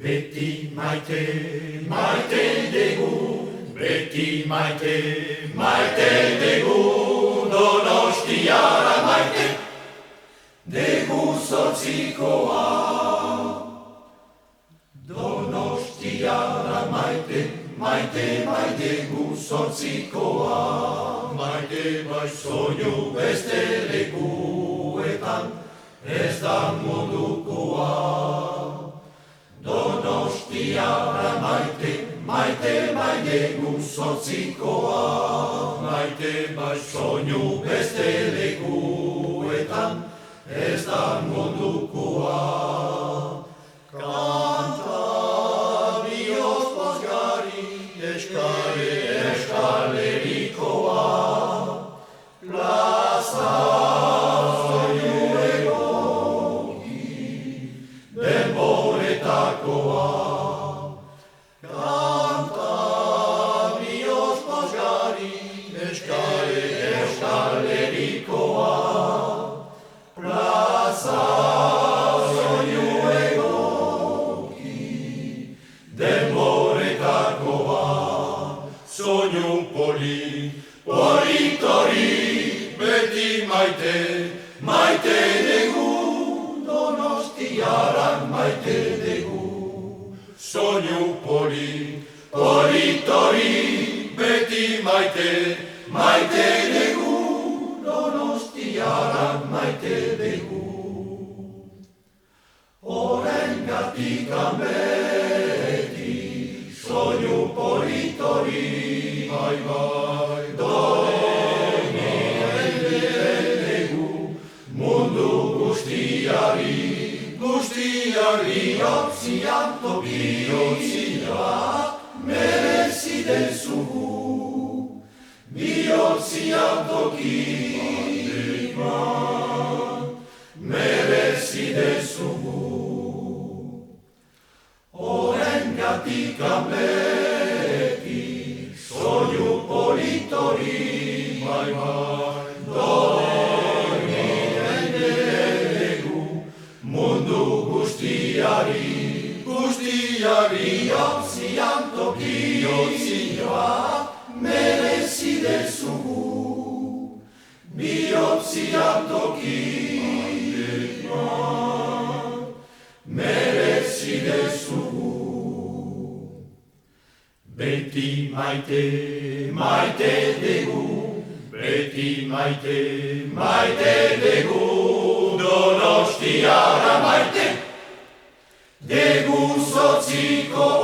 Beti maite, maite dugu, beti maite, maite dugu, Donostiara maite, dugu zortzikoa. Donostiara maite, maite, maite gu zortzikoa. Maite bai soinu beste lekuetan, ez da mundukoa. Donostiara maite, maite, maite gu zortzikoa. Maite bai soinu beste lekuetan, ez da mundukoa. Kanta bihotz pozgarri, eskalerikoa. Plaza soinu egoki, denboretakoa. Kanta bihotz pozgarri, eskalerikoa. Plaza soinu egoki, denboretakoa. Soinu politori, beti maite, maite dugu, Donostiaran maite dugu. Soinu politori, beti maite, maite dugu, Donostiaran maite dugu. Horrengatik beti, soinu politori, bai bai, mundu guztiari opzian tokiotzia merezi dezugu. Bihotzian tokia merezi dezugu. Horrengatik beti, soinu politori, bai bai, mundu guztiari opzian tokiotzia merezi dezugu. Bihotzian tokia merezi dezugu. Beti maite, maite dugu, beti maite, maite dugu, Donostiara maite, dugu zortzikoa.